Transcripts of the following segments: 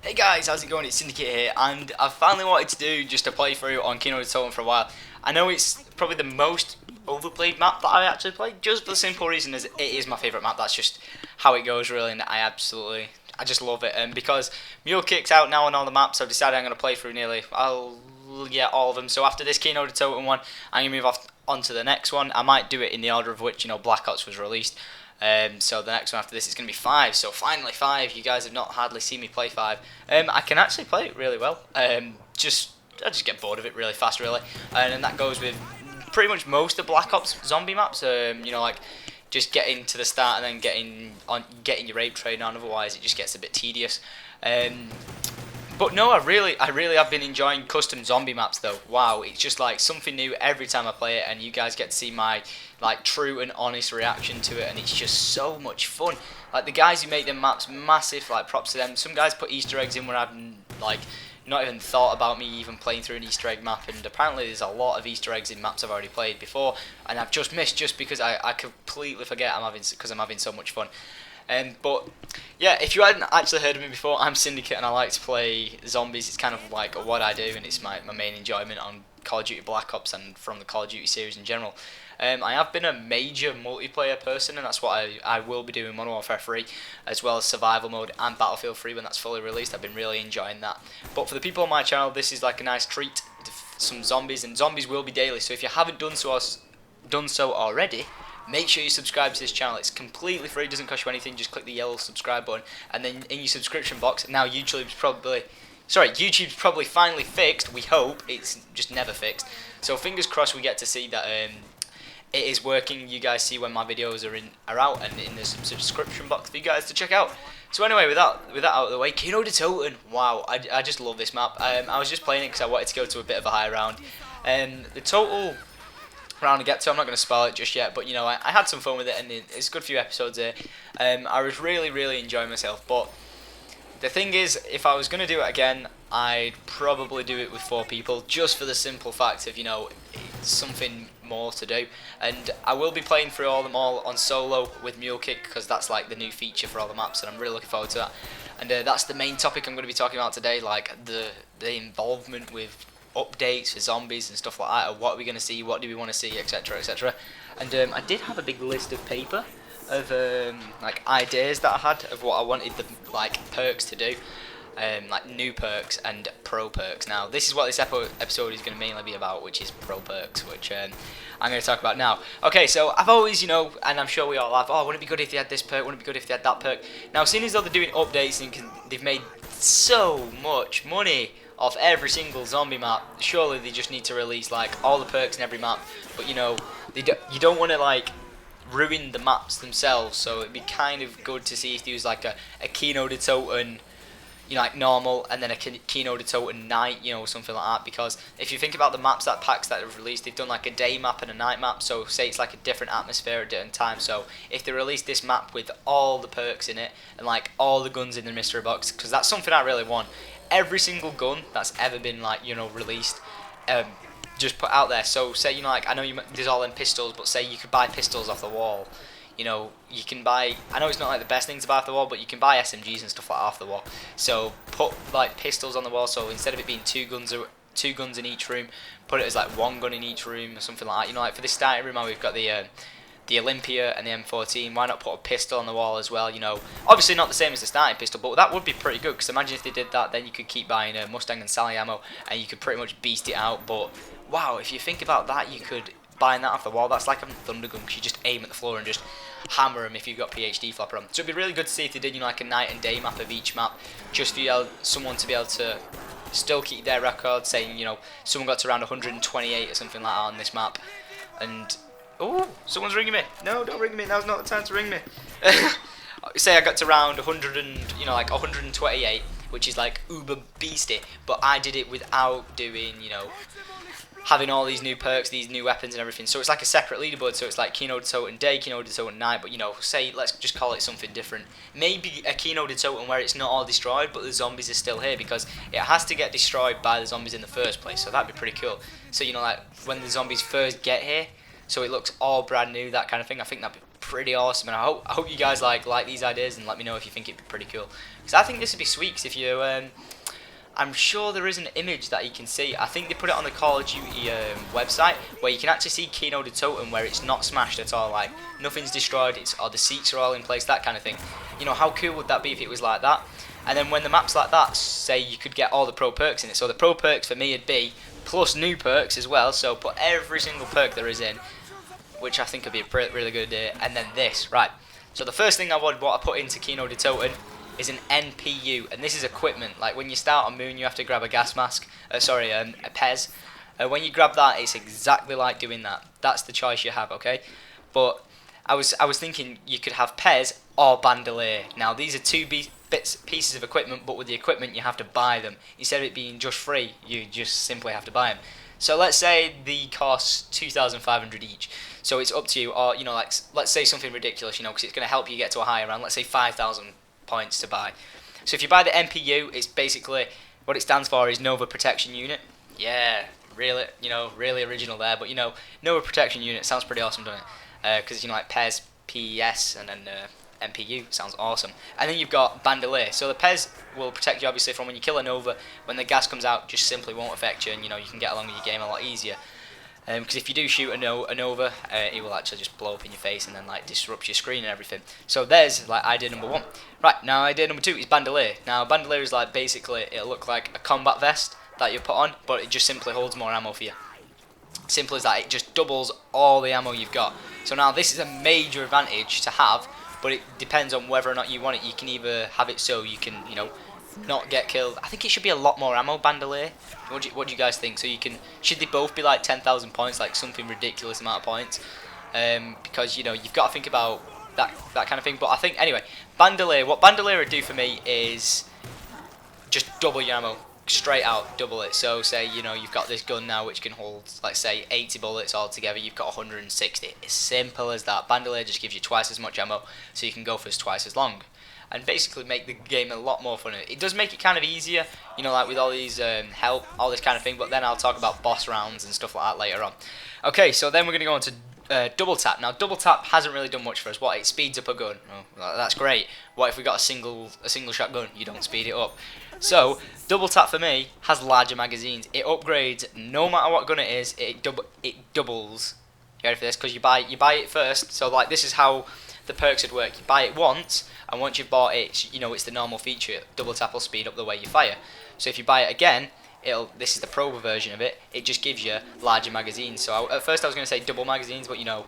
Hey guys, how's it going? It's Syndicate here, and I've finally wanted to do just a playthrough on Kino der Toten for a while. I know it's probably the most overplayed map that I actually played, just for the simple reason as it is my favourite map. That's just how it goes, really, and I just love it. And because Mule Kick's out now on all the maps, I've decided I'm going to play through all of them. So after this Kino der Toten one, I'm going to move off onto the next one. I might do it in the order of which, Black Ops was released. So the next one after this is going to be 5. So finally 5. You guys have not hardly seen me play 5. I can actually play it really well. I just get bored of it really fast, really. And that goes with pretty much most of Black Ops zombie maps. Like just getting to the start and then getting your rape train on. Otherwise, it just gets a bit tedious. But no, I really have been enjoying custom zombie maps though. Wow, it's just like something new every time I play it, and you guys get to see my true and honest reaction to it, and it's just so much fun. Like the guys who make them maps, massive props to them. Some guys put Easter eggs in where I've not even thought about me even playing through an Easter egg map, and apparently there's a lot of Easter eggs in maps I've already played before, and I've just missed just because I completely forget I'm having so much fun. But yeah, if you hadn't actually heard of me before, I'm Syndicate and I like to play zombies. It's kind of like what I do, and it's my main enjoyment on Call of Duty Black Ops and from the Call of Duty series in general. I have been a major multiplayer person, and that's what I will be doing Modern Warfare 3, as well as Survival Mode and Battlefield 3 when that's fully released. I've been really enjoying that. But for the people on my channel, this is like a nice treat to some zombies, and zombies will be daily. So if you haven't done so already, make sure you subscribe to this channel. It's completely free, doesn't cost you anything. Just click the yellow subscribe button, and then in your subscription box, now YouTube's probably finally fixed. We hope. It's just never fixed. So fingers crossed we get to see that it is working. You guys see when my videos are out, and in the subscription box for you guys to check out. So anyway, with that out of the way, Kino der Toten. Wow, I just love this map. I was just playing it because I wanted to go to a bit of a high round. The total round to get to, I'm not going to spoil it just yet, but I had some fun with it, and it's a good few episodes here. I was really enjoying myself, but the thing is, if I was going to do it again, I'd probably do it with 4 people, just for the simple fact of it's something more to do. And I will be playing through them all on solo with Mule Kick, because that's like the new feature for all the maps, and I'm really looking forward to that. And that's the main topic I'm going to be talking about today, like the involvement with updates for zombies and stuff like that, or what are we going to see, what do we want to see, etc, etc. And I did have a big list of paper of ideas that I had of what I wanted the perks to do, like new perks and pro perks. Now this is what this episode is going to mainly be about, which is pro perks, which I'm going to talk about now. Okay, so I've always, and I'm sure we all have, oh, wouldn't it be good if they had this perk, wouldn't it be good if they had that perk. Now seeing as though they're doing updates and they've made so much money off every single zombie map, surely they just need to release all the perks in every map. But you don't want to ruin the maps themselves, so it'd be kind of good to see if there was a Kino der Toten, normal, and then a Kino der Toten night, something like that. Because if you think about the packs that have released, they've done a day map and a night map, so say it's a different atmosphere at different times. So if they release this map with all the perks in it and all the guns in the mystery box, because that's something I really want. Every single gun that's ever been released, just put out there. So say I know there's all them pistols, but say you could buy pistols off the wall. You can buy, I know it's not the best thing to buy off the wall, but you can buy SMGs and stuff off the wall. So put pistols on the wall, so instead of it being two guns in each room, put it as 1 gun in each room or something like that. For this starting room, we've got the Olympia and the M14. Why not put a pistol on the wall as well? Obviously not the same as the starting pistol, but that would be pretty good, because imagine if they did that, then you could keep buying Mustang and Sally ammo, and you could pretty much beast it out. But wow, if you think about that, you could buying that off the wall, that's like a thunder gun, because you just aim at the floor and just hammer them if you've got PhD flopper on. So it'd be really good to see if they did a night and day map of each map, just for someone to be able to still keep their record, saying someone got to around 128 or something like that on this map. And oh, someone's ringing me. No, don't ring me. Now's not the time to ring me. Say I got to round 100 and 128, which is uber beastie, but I did it without doing having all these new perks, these new weapons and everything. So it's a separate leaderboard. So it's Kino der Toten day, Kino der Toten night. But say let's just call it something different. Maybe a Kino der Toten where it's not all destroyed, but the zombies are still here, because it has to get destroyed by the zombies in the first place. So that'd be pretty cool. So when the zombies first get here, so it looks all brand new, that kind of thing. I think that'd be pretty awesome, and I hope you guys like these ideas, and let me know if you think it'd be pretty cool. Because I think this would be sweet. 'Cause if you, I'm sure there is an image that you can see. I think they put it on the Call of Duty website where you can actually see Kino der Toten, where it's not smashed at all, like nothing's destroyed, or the seats are all in place, that kind of thing. You know, how cool would that be if it was like that? And then when the map's like that, say you could get all the pro perks in it. So the pro perks for me would be plus new perks as well. So put every single perk there is in, which I think would be a really good idea. And then this, right. So the first thing I would want to put into Kino der Toten is an NPU, and this is equipment. Like when you start on Moon, you have to grab a gas mask. A Pez. When you grab that, it's exactly like doing that. That's the choice you have, okay? But I was thinking you could have Pez or Bandolier. Now these are two pieces of equipment, but with the equipment you have to buy them. Instead of it being just free, you just simply have to buy them. So let's say the cost 2,500 each. So it's up to you, or you know, like let's say something ridiculous, you know, because it's going to help you get to a higher round. Let's say 5,000 points to buy. So if you buy the NPU, it's basically what it stands for is Nova Protection Unit. Yeah, really, you know, really original there. But you know, Nova Protection Unit sounds pretty awesome, doesn't it? Because you know, like PES, PES, and then NPU sounds awesome. And then you've got Bandolier. So the PES will protect you obviously from when you kill a Nova. When the gas comes out, just simply won't affect you, and you know, you can get along with your game a lot easier. Because if you do shoot a Nova, it will actually just blow up in your face and then like disrupt your screen and everything. So there's like idea number one. Right, now idea number two is Bandolier. Now Bandolier is like basically it'll look like a combat vest that you put on, but it just simply holds more ammo for you. Simple as that. It just doubles all the ammo you've got. So now this is a major advantage to have, but it depends on whether or not you want it. You can either have it so you can, you know, not get killed. I think it should be a lot more ammo, Bandolier. What do you guys think? So you can, should they both be like 10,000 points, like something ridiculous amount of points? Because you know you've got to think about that kind of thing. But I think anyway, Bandolier. What Bandolier would do for me is just double your ammo, straight out, double it. So say you know you've got this gun now which can hold, let's say 80 bullets altogether. You've got 160. It's simple as that. Bandolier just gives you twice as much ammo, so you can go for twice as long. And basically make the game a lot more fun. It does make it kind of easier, you know, like with all these help, all this kind of thing, but then I'll talk about boss rounds and stuff like that later on. Okay, so then we're going to go on to double tap. Now double tap hasn't really done much for us. What, it speeds up a gun. Oh, well, that's great. What if we got a single shot gun? You don't speed it up. So double tap for me has larger magazines. It upgrades no matter what gun it is. It doubles. You ready for this? Because you buy it first. So like this is how the perks would work. You buy it once, and once you've bought it, you know it's the normal feature. Double tap will speed up the way you fire. So if you buy it again, this is the pro version of it. It just gives you larger magazines. So at first I was going to say double magazines, but you know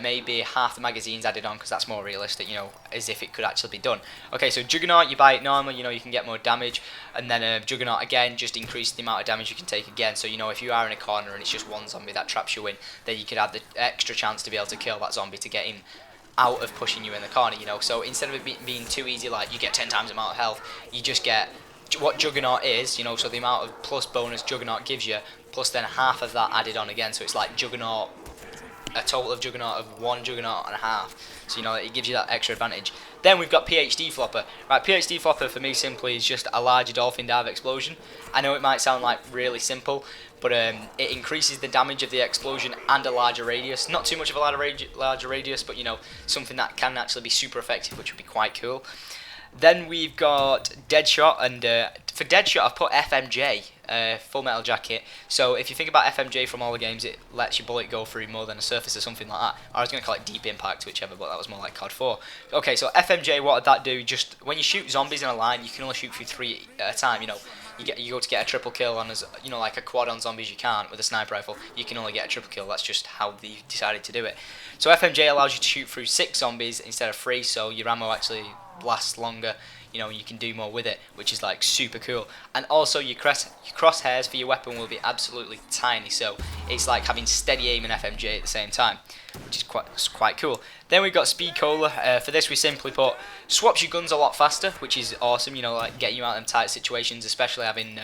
maybe half the magazines added on because that's more realistic. You know, as if it could actually be done. Okay, so Juggernaut, you buy it normal. You know you can get more damage, and then Juggernaut again just increases the amount of damage you can take again. So you know if you are in a corner and it's just one zombie that traps you in, then you could have the extra chance to be able to kill that zombie to get him out of pushing you in the corner, you know. So instead of it being too easy, like you get 10 times the amount of health, you just get what Juggernaut is, you know. So the amount of plus bonus Juggernaut gives you, plus then half of that added on again. So it's like Juggernaut, a total of Juggernaut of one Juggernaut and a half. So you know it gives you that extra advantage. Then we've got PhD Flopper. Right, PhD Flopper for me simply is just a larger dolphin dive explosion. I know it might sound like really simple, but it increases the damage of the explosion and a larger radius. Not too much of a larger radius, but you know something that can actually be super effective, which would be quite cool. Then we've got Deadshot, and for Deadshot I've put FMJ, Full Metal Jacket. So if you think about FMJ from all the games, it lets your bullet go through more than a surface or something like that. I was going to call it Deep Impact, whichever, but that was more like COD 4. Okay, so FMJ, what would that do? Just when you shoot zombies in a line, you can only shoot through 3 at a time. You know, you go to get a triple kill on, you know, like a quad on zombies. You can't with a sniper rifle. You can only get a triple kill. That's just how they decided to do it. So FMJ allows you to shoot through 6 zombies instead of 3, so your ammo actually lasts longer. You know, you can do more with it, which is like super cool. And also your crosshairs for your weapon will be absolutely tiny, so it's like having steady aim and FMJ at the same time, which is quite cool. Then we've got Speed Cola. For this we simply put swaps your guns a lot faster, which is awesome. You know, like getting you out of them tight situations, especially having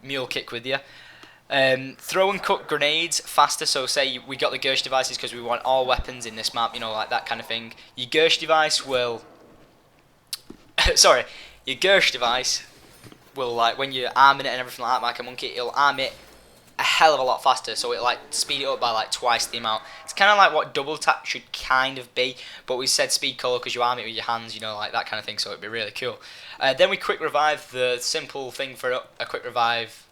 Mule Kick with you. Throw and cut grenades faster. So say we got the Gersh devices because we want all weapons in this map. You know, like that kind of thing. Your Gersh device will your Gersh device will, like when you're arming it and everything like that, like a monkey, it'll arm it hell of a lot faster, so it like speed it up by like twice the amount. It's kind of like what double tap should kind of be, but we said speed color because you arm it with your hands, you know, like that kind of thing, so it'd be really cool. Then we quick revive. The simple thing for a quick revive,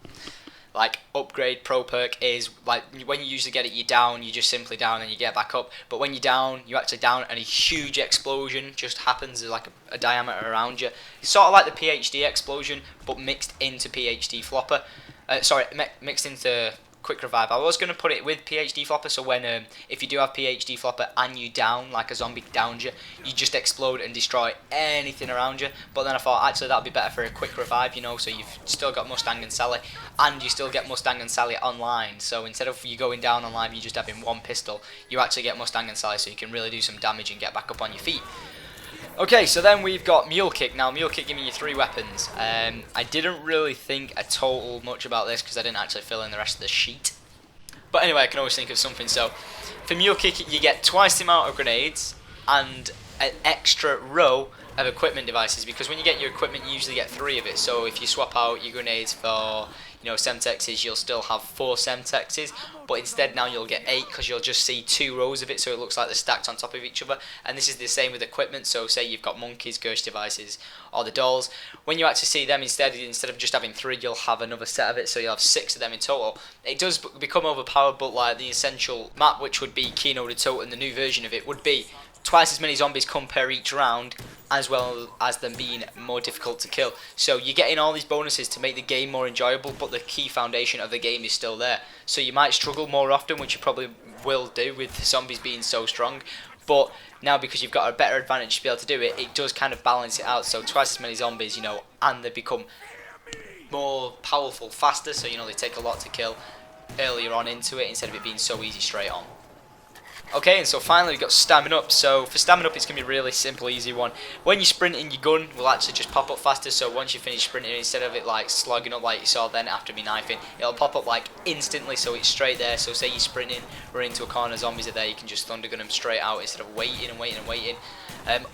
like upgrade pro perk, is like when you usually get it, you're down, you just simply down and you get back up. But when you're down, you actually down and a huge explosion just happens. There's like a diameter around you. It's sort of like the PhD explosion, but mixed into PhD flopper. Mixed into quick revive. I was going to put it with PhD flopper, so when if you do have PhD flopper and you down, like a zombie downs you, you just explode and destroy anything around you. But then I thought actually that would be better for a quick revive, you know, so you've still got Mustang and Sally, and you still get Mustang and Sally online. So instead of you going down online, you just having one pistol, you actually get Mustang and Sally, so you can really do some damage and get back up on your feet. Okay, so then we've got Mule Kick. Now, Mule Kick giving you 3 weapons. I didn't really think a total much about this because I didn't actually fill in the rest of the sheet. But anyway, I can always think of something. So, for Mule Kick, you get twice the amount of grenades and an extra row of equipment devices, because when you get your equipment, you usually get 3 of it. So if you swap out your grenades for, you know, Semtexes, you'll still have 4 Semtexes, but instead now you'll get 8 because you'll just see 2 rows of it, so it looks like they're stacked on top of each other. And this is the same with equipment. So say you've got monkeys, ghost devices, or the dolls. When you actually see them, instead of just having 3, you'll have another set of it, so you'll have 6 of them in total. It does become overpowered, but like the essential map, which would be Kino der Toten, the new version of it, would be twice as many zombies come per each round, as well as them being more difficult to kill. So you're getting all these bonuses to make the game more enjoyable, but the key foundation of the game is still there. So you might struggle more often, which you probably will do with zombies being so strong, but now because you've got a better advantage to be able to do it, it does kind of balance it out. So twice as many zombies, you know, and they become more powerful faster, so you know they take a lot to kill earlier on into it instead of it being so easy straight on. Okay, and so finally we've got Stamina Up. So for Stamina Up, it's going to be a really simple, easy one. When you're sprinting, your gun will actually just pop up faster. So once you finish sprinting, instead of it like slogging up like you saw then after me knifing, it'll pop up like instantly, so it's straight there. So say you're sprinting, run into a corner, zombies are there, you can just thunder gun them straight out instead of waiting and waiting and waiting.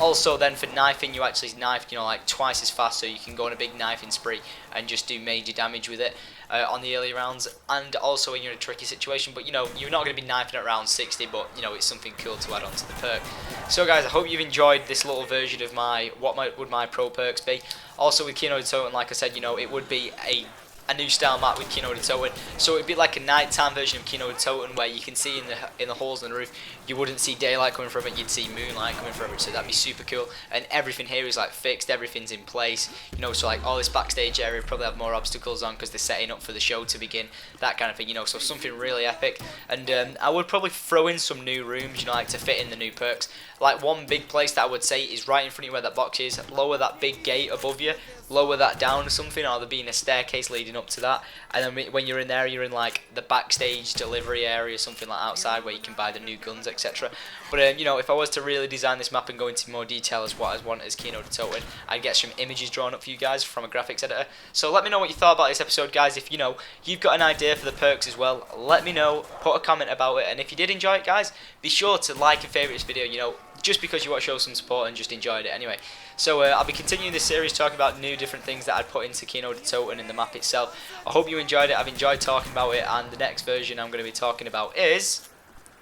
Also then for knifing, you actually knife, you know, like twice as fast, so you can go on a big knifing spree and just do major damage with it on the early rounds, and also when you're in a tricky situation. But you know, you're not going to be knifing at round 60, but you know, it's something cool to add on to the perk. So guys, I hope you've enjoyed this little version of what would my pro perks be. Also with Kino der Toten, like I said, you know, it would be a new style map with Kino der Toten, so it'd be like a nighttime version of Kino der Toten where you can see in the holes in the roof, you wouldn't see daylight coming from it, you'd see moonlight coming from it, so that'd be super cool. And everything here is like fixed, everything's in place, you know, so like all this backstage area probably have more obstacles on because they're setting up for the show to begin, that kind of thing, you know, so something really epic. And I would probably throw in some new rooms, you know, like to fit in the new perks. Like one big place that I would say is right in front of you where that box is, lower that big gate above you, lower that down or something, or there being a staircase leading up to that, and then when you're in there, you're in like the backstage delivery area, something like outside where you can buy the new guns, etc. But you know, if I was to really design this map and go into more detail as what I want as Kino der Toten, I'd get some images drawn up for you guys from a graphics editor. So let me know what you thought about this episode, guys. If you know you've got an idea for the perks as well, let me know, put a comment about it, and if you did enjoy it, guys, be sure to like and favourite this video, you know, just because you want to show some support and just enjoyed it anyway. So I'll be continuing this series talking about new different things that I'd put into Kino der Toten in the map itself. I hope you enjoyed it. I've enjoyed talking about it, and the next version I'm going to be talking about is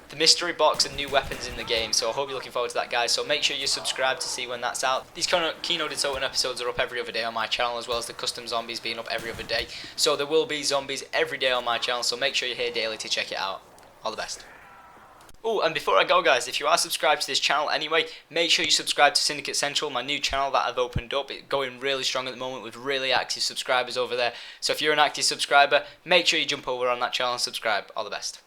the mystery box and new weapons in the game. So I hope you're looking forward to that, guys. So make sure you subscribe to see when that's out. These kind of Kino der Toten episodes are up every other day on my channel, as well as the custom zombies being up every other day. So there will be zombies every day on my channel, so make sure you're here daily to check it out. All the best. Oh, and before I go, guys, if you are subscribed to this channel anyway, make sure you subscribe to Syndicate Central, my new channel that I've opened up. It's going really strong at the moment with really active subscribers over there. So if you're an active subscriber, make sure you jump over on that channel and subscribe. All the best.